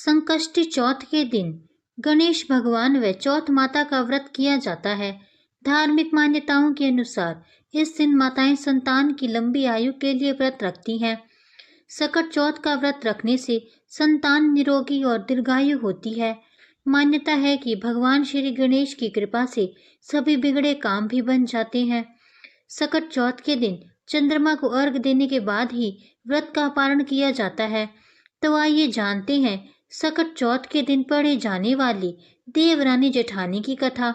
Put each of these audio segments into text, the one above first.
संकष्टी चौथ के दिन गणेश भगवान व चौथ माता का व्रत किया जाता है। धार्मिक मान्यताओं के अनुसार इस दिन माताएं संतान की लंबी आयु के लिए व्रत रखती हैं। सकट चौथ का व्रत रखने से संतान निरोगी और दीर्घायु होती है। मान्यता है कि भगवान श्री गणेश की कृपा से सभी बिगड़े काम भी बन जाते हैं। सकट चौथ के दिन चंद्रमा को अर्घ देने के बाद ही व्रत का पारण किया जाता है। तो आइए जानते हैं सकट चौथ के दिन पढ़े जाने वाली देवरानी जेठानी की कथा,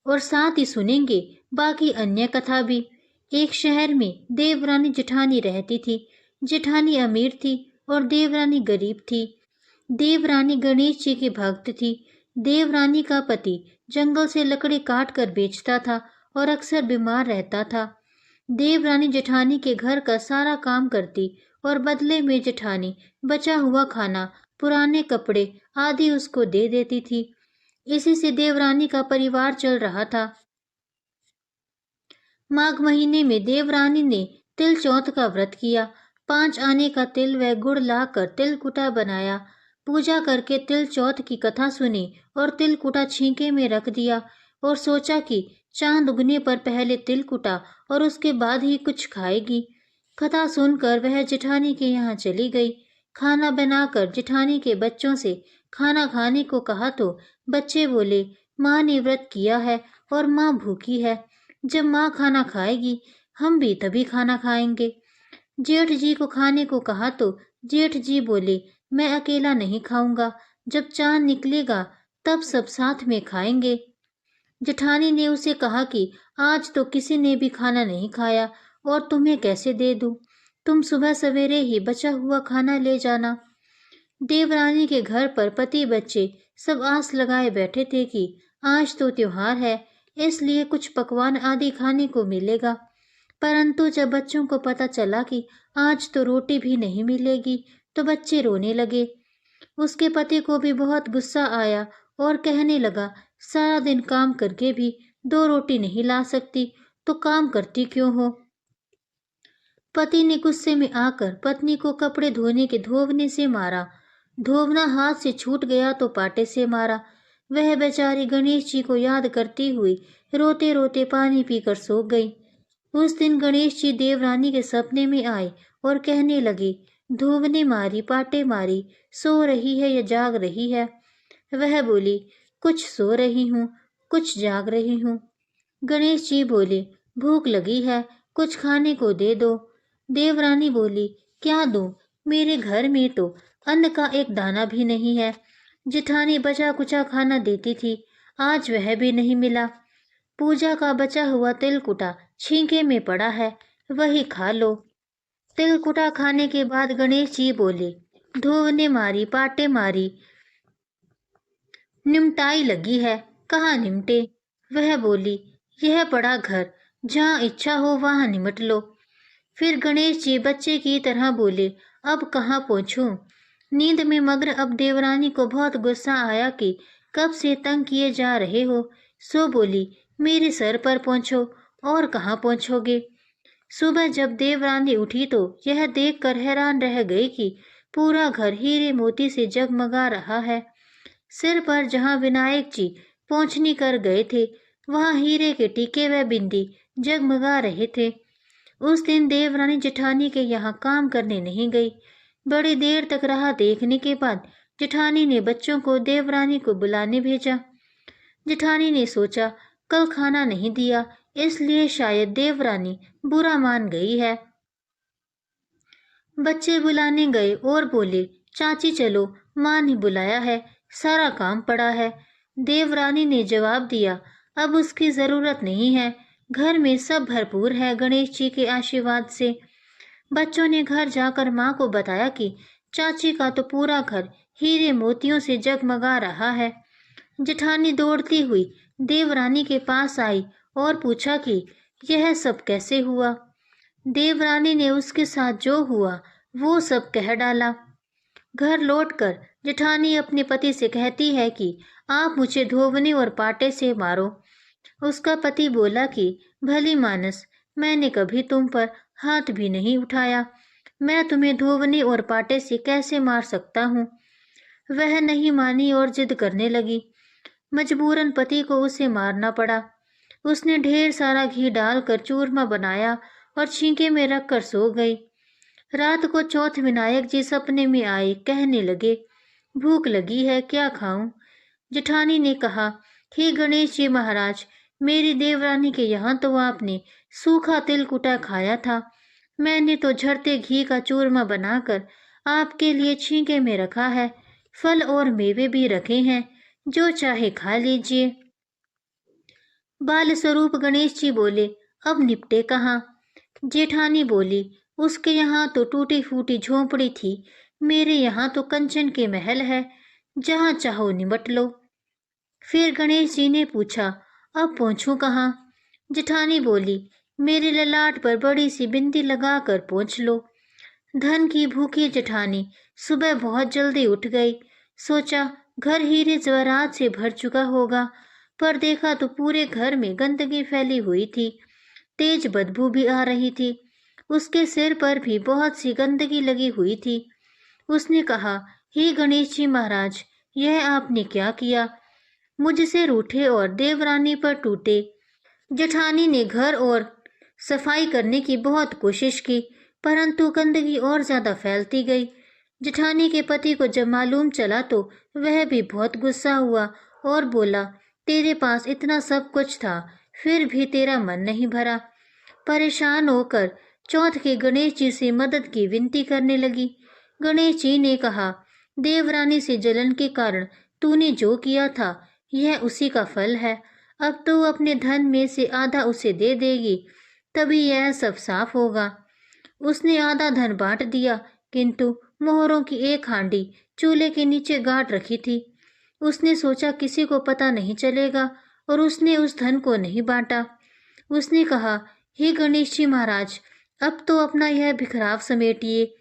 और साथ ही सुनेंगे बाकी अन्य कथा भी। एक शहर में देवरानी जेठानी रहती थी। जेठानी अमीर थी और देवरानी गरीब थी। देवरानी गणेश जी की भक्त थी। देवरानी का पति जंगल से लकड़ी काट कर बेचता था और अक्सर बीमार रहता था। देवरानी जेठानी के घर का सारा काम करती और बदले में जेठानी बचा हुआ खाना, पुराने कपड़े आदि उसको दे देती थी। इसी से देवरानी का परिवार चल रहा था। माघ महीने में देवरानी ने तिल चौथ का व्रत किया। 5 आने का तिल व गुड़ लाकर तिलकुटा बनाया। पूजा करके तिल चौथ की कथा सुनी और तिलकुटा छींके में रख दिया और सोचा कि चांद उगने पर पहले तिलकुटा और उसके बाद ही कुछ खाएगी। कथा सुनकर वह जेठानी के यहाँ चली गई। खाना बनाकर जेठानी के बच्चों से खाना खाने को कहा तो बच्चे बोले, माँ ने व्रत किया है और माँ भूखी है। जब माँ खाना खाएगी हम भी तभी खाना खाएंगे। जेठ जी को खाने को कहा तो जेठ जी बोले, मैं अकेला नहीं खाऊंगा, जब चांद निकलेगा तब सब साथ में खाएंगे। जेठानी ने उसे कहा कि आज तो किसी ने भी खाना नहीं खाया और तुम्हें कैसे दे दूं? तुम सुबह सवेरे ही बचा हुआ खाना ले जाना। देवरानी के घर पर पति बच्चे सब आस लगाए बैठे थे कि आज तो त्योहार है, इसलिए कुछ पकवान आदि खाने को मिलेगा। परंतु जब बच्चों को पता चला कि आज तो रोटी भी नहीं मिलेगी तो बच्चे रोने लगे। उसके पति को भी बहुत गुस्सा आया और कहने लगा, सारा दिन काम करके भी 2 रोटी नहीं ला सकती तो काम करती क्यों हो? पति ने गुस्से में आकर पत्नी को कपड़े धोने के धोवने से मारा। धोवना हाथ से छूट गया तो पाटे से मारा। वह बेचारी गणेश जी को याद करती हुई रोते रोते पानी पीकर सो गई। उस दिन गणेश जी देवरानी के सपने में आए और कहने लगे, धोवने मारी, पाटे मारी, सो रही है या जाग रही है? वह बोली, कुछ सो रही हूँ, कुछ जाग रही हूँ। गणेश जी बोले, भूख लगी है, कुछ खाने को दे दो। देवरानी बोली, क्या दूं? मेरे घर में तो अन्न का एक दाना भी नहीं है। जेठानी बचा कुचा खाना देती थी, आज वह भी नहीं मिला। पूजा का बचा हुआ तिलकुटा छींके में पड़ा है, वही खा लो। तिलकुटा खाने के बाद गणेश जी बोले, धोवने मारी, पाटे मारी, निमटाई लगी है, कहाँ निमटे? वह बोली, यह पड़ा घर, जहाँ इच्छा हो वहाँ निमट लो। फिर गणेश जी बच्चे की तरह बोले, अब कहाँ पहुँचूं? नींद में मग्न अब देवरानी को बहुत गुस्सा आया कि कब से तंग किए जा रहे हो। सो बोली, मेरे सर पर पहुँचो। और कहाँ पहुँचोगे? सुबह जब देवरानी उठी तो यह देखकर हैरान रह गई कि पूरा घर हीरे मोती से जगमगा रहा है। सिर पर जहाँ विनायक जी पोंछनी कर गए थे वहाँ हीरे के टीके व बिंदी जगमगा रहे थे। उस दिन देवरानी जेठानी के यहाँ काम करने नहीं गई। बड़ी देर तक राह देखने के बाद जेठानी ने बच्चों को देवरानी को बुलाने भेजा। जेठानी ने सोचा, कल खाना नहीं दिया इसलिए शायद देवरानी बुरा मान गई है। बच्चे बुलाने गए और बोले, चाची चलो, माँ ने बुलाया है, सारा काम पड़ा है। देवरानी ने जवाब दिया, अब उसकी जरूरत नहीं है, घर में सब भरपूर है गणेश जी के आशीर्वाद से। बच्चों ने घर जाकर माँ को बताया कि चाची का तो पूरा घर हीरे मोतियों से जगमगा रहा है। जेठानी दौड़ती हुई देवरानी के पास आई और पूछा कि यह सब कैसे हुआ। देवरानी ने उसके साथ जो हुआ वो सब कह डाला। घर लौटकर जेठानी अपने पति से कहती है कि आप मुझे धोवने और पाटे से मारो। उसका पति बोला कि भली मानस, मैंने कभी तुम पर हाथ भी नहीं उठाया, मैं तुम्हें धोवने और पाटे से कैसे मार सकता हूँ? वह नहीं मानी और जिद करने लगी। मजबूरन पति को उसे मारना पड़ा। उसने ढेर सारा घी डालकर चूरमा बनाया और छींके में रखकर सो गई। रात को चौथ विनायक जी सपने में आए, कहने लगे, भूख लगी है, क्या खाऊं? जेठानी ने कहा, हे गणेश जी महाराज, मेरी देवरानी के यहाँ तो आपने सूखा तिलकुटा खाया था। मैंने तो झड़ते घी का चूरमा बनाकर आपके लिए छींके में रखा है। फल और मेवे भी रखे हैं, जो चाहे खा लीजिए। बाल स्वरूप गणेश जी बोले, अब निपटे कहाँ? जेठानी बोली, उसके यहाँ तो टूटी फूटी झोंपड़ी थी, मेरे यहाँ तो कंचन के महल है, जहाँ चाहो निमट लो। फिर गणेश जी ने पूछा, अब पहुँचूं कहाँ? जेठानी बोली, मेरे ललाट पर बड़ी सी बिंदी लगाकर पहुँच लो। धन की भूखी जेठानी सुबह बहुत जल्दी उठ गई। सोचा घर हीरे जवाहरात से भर चुका होगा, पर देखा तो पूरे घर में गंदगी फैली हुई थी। तेज बदबू भी आ रही थी। उसके सिर पर भी बहुत सी गंदगी लगी हुई थी। उसने कहा, हे गणेश जी महाराज, यह आपने क्या किया? मुझसे रूठे और देवरानी पर टूटे। जेठानी ने घर और सफाई करने की बहुत कोशिश की, परंतु गंदगी और ज्यादा फैलती गई। जेठानी के पति को जब मालूम चला तो वह भी बहुत गुस्सा हुआ और बोला, तेरे पास इतना सब कुछ था, फिर भी तेरा मन नहीं भरा। परेशान होकर चौथ के गणेश जी से मदद की विनती करने लगी। गणेश जी ने कहा, देवरानी से जलन के कारण तूने जो किया था, यह उसी का फल है। अब तो अपने धन में से आधा उसे दे देगी, तभी यह सब साफ होगा। उसने आधा धन बांट दिया, किंतु मोहरों की एक हांडी चूल्हे के नीचे गाड़ रखी थी। उसने सोचा किसी को पता नहीं चलेगा और उसने उस धन को नहीं बांटा। उसने कहा, हे गणेश जी महाराज, अब तो अपना यह बिखराव समेटिए।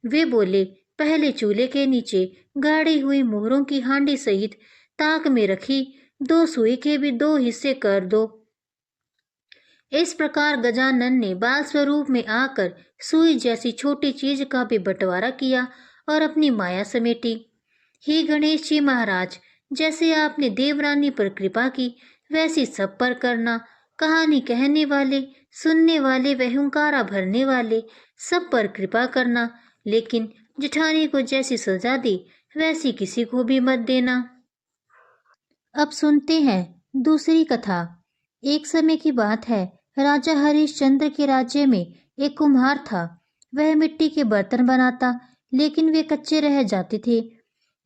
वे बोले, पहले चूल्हे के नीचे गाड़ी हुई मोहरों की हांडी सहित ताक में रखी 2 सुई के भी 2 हिस्से कर दो। इस प्रकार गजानन ने बाल स्वरूप में आकर सुई जैसी छोटी चीज का भी बंटवारा किया और अपनी माया समेटी। हे गणेश जी महाराज, जैसे आपने देवरानी पर कृपा की, वैसी सब पर करना। कहानी कहने वाले, सुनने वाले व हुंकारा भरने वाले सब पर कृपा करना, लेकिन जेठानी को जैसी सजा दी, वैसी किसी को भी मत देना। अब सुनते हैं दूसरी कथा। एक समय की बात है, राजा हरिश्चंद्र के राज्य में एक कुम्हार था। वह मिट्टी के बर्तन बनाता, लेकिन वे कच्चे रह जाते थे।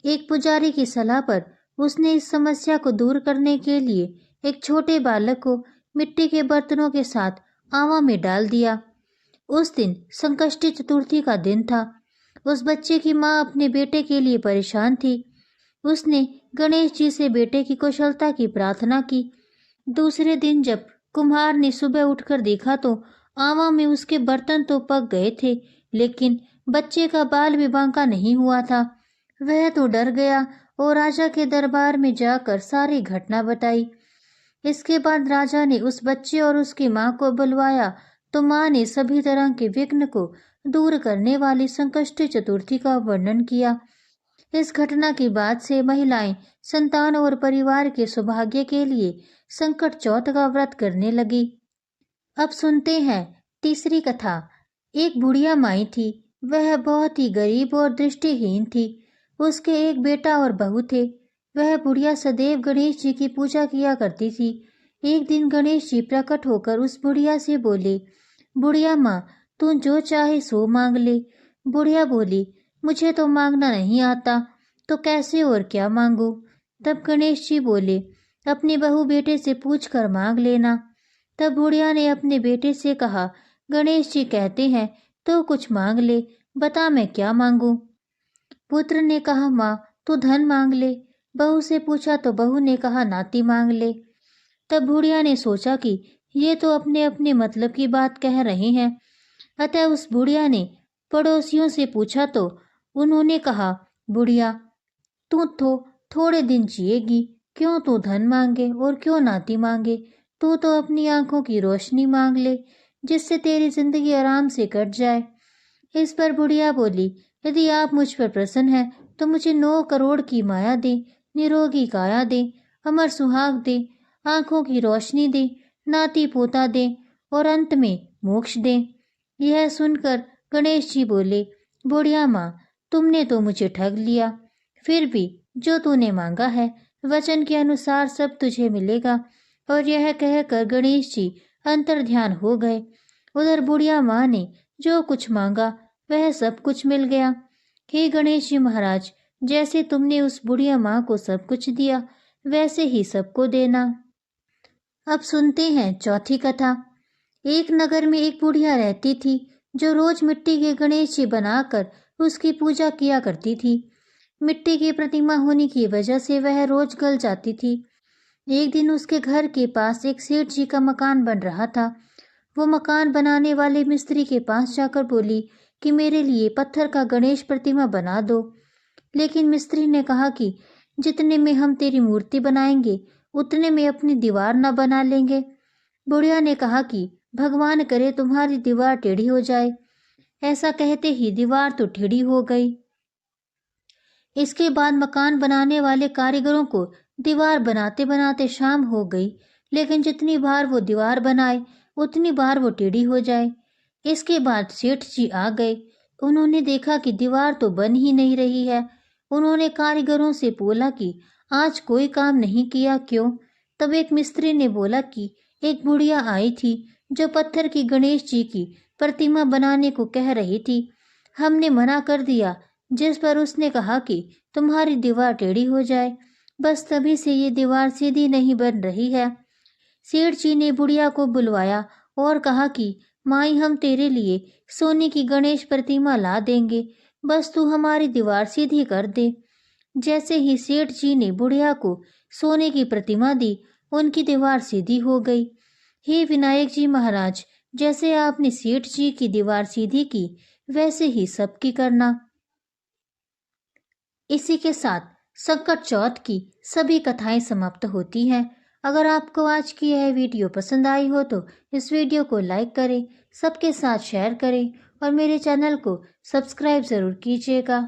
एक पुजारी की सलाह पर उसने इस समस्या को दूर करने के लिए एक छोटे बालक को मिट्टी के बर्तनों के साथ आवा में डाल दिया। उस दिन संकष्टी चतुर्थी का दिन था। उस बच्चे की माँ अपने बेटे के लिए परेशान थी। उसने गणेश जी से बेटे की कुशलता की प्रार्थना की। दूसरे दिन जब कुम्हार ने सुबह उठकर देखा तो आवा में उसके बर्तन तो पक गए थे, लेकिन बच्चे का बाल भी बांका नहीं हुआ था। वह तो डर गया और राजा के दरबार में जाकर सारी घटना बताई। इसके बाद राजा ने उस बच्चे और उसकी माँ को बुलवाया तो माँ ने सभी तरह के विघ्न को दूर करने वाली संकष्टी चतुर्थी का वर्णन किया। इस घटना के बाद से महिलाएं संतान और परिवार के सौभाग्य के लिए संकट चौथ का व्रत करने लगी। अब सुनते हैं तीसरी कथा। एक बुढ़िया माई थी। वह बहुत ही गरीब और दृष्टिहीन थी। उसके एक बेटा और बहू थे। वह बुढ़िया सदैव गणेश जी की पूजा किया करती थी। एक दिन गणेश जी प्रकट होकर उस बुढ़िया से बोले, बुढ़िया माँ, तू जो चाहे सो मांग ले। बुढ़िया बोली, मुझे तो मांगना नहीं आता, तो कैसे और क्या मांगू? तब गणेश जी बोले, अपनी बहू बेटे से पूछ कर मांग लेना। तब बुढ़िया ने अपने बेटे से कहा, गणेश जी कहते हैं तो कुछ मांग ले, बता मैं क्या मांगू? पुत्र ने कहा, माँ तू धन मांग ले। बहू से पूछा तो बहू ने कहा, नाती मांग ले। तब बुढ़िया ने सोचा कि ये तो अपने अपने मतलब की बात कह रहे हैं। अतः उस बुढ़िया ने पड़ोसियों से पूछा तो उन्होंने कहा, बुढ़िया तू तो थोड़े दिन जिएगी, क्यों तू धन मांगे और क्यों नाती मांगे? तू तो अपनी आंखों की रोशनी मांग ले, जिससे तेरी जिंदगी आराम से कट जाए। इस पर बुढ़िया बोली, यदि आप मुझ पर प्रसन्न हैं तो मुझे 9 करोड़ की माया दे, निरोगी काया दे, अमर सुहाग दे, आंखों की रोशनी दे, नाती पोता दे और अंत में मोक्ष दे। यह सुनकर गणेश जी बोले, बुढ़िया माँ, तुमने तो मुझे ठग लिया। फिर भी जो तूने मांगा है वचन के अनुसार सब तुझे मिलेगा। और यह कहकर गणेश जी अंतर्ध्यान हो गए। उधर बुढ़िया माँ ने जो कुछ मांगा वह सब कुछ मिल गया। हे गणेश जी महाराज, जैसे तुमने उस बुढ़िया माँ को सब कुछ दिया वैसे ही सबको देना। अब सुनते हैं चौथी कथा। एक नगर में एक बुढ़िया रहती थी जो रोज मिट्टी के गणेश जी बनाकर उसकी पूजा किया करती थी। मिट्टी की प्रतिमा होने की वजह से वह रोज गल जाती थी। एक दिन उसके घर के पास एक सेठ जी का मकान बन रहा था। वो मकान बनाने वाले मिस्त्री के पास जाकर बोली कि मेरे लिए पत्थर का गणेश प्रतिमा बना दो। लेकिन मिस्त्री ने कहा कि जितने में हम तेरी मूर्ति बनाएंगे उतने में अपनी दीवार न बना लेंगे। बुढ़िया ने कहा कि भगवान करे तुम्हारी दीवार टेढ़ी हो जाए। ऐसा कहते ही दीवार तो टेढ़ी हो गई। इसके बाद मकान बनाने वाले कारीगरों को दीवार बनाते बनाते शाम हो गई, लेकिन जितनी बार वो दीवार बनाए उतनी बार वो टेढ़ी हो जाए। इसके बाद सेठ जी आ गए। उन्होंने देखा कि दीवार तो बन ही नहीं रही है। उन्होंने कारीगरों से बोला कि आज कोई काम नहीं किया क्यों? तब एक मिस्त्री ने बोला कि एक बुढ़िया आई थी जो पत्थर की गणेश जी की प्रतिमा बनाने को कह रही थी। हमने मना कर दिया, जिस पर उसने कहा कि तुम्हारी दीवार टेढ़ी हो जाए। बस तभी से ये दीवार सीधी नहीं बन रही है। सेठ जी ने बुढ़िया को बुलवाया और कहा कि माई, हम तेरे लिए सोने की गणेश प्रतिमा ला देंगे, बस तू हमारी दीवार सीधी कर दे। जैसे ही सेठ जी ने बुढ़िया को सोने की प्रतिमा दी, उनकी दीवार सीधी हो गई। हे विनायक जी महाराज, जैसे आपने सेठ जी की दीवार सीधी की वैसे ही सबकी करना। इसी के साथ संकट चौथ की सभी कथाएं समाप्त होती हैं। अगर आपको आज की यह वीडियो पसंद आई हो तो इस वीडियो को लाइक करें, सबके साथ शेयर करें और मेरे चैनल को सब्सक्राइब ज़रूर कीजिएगा।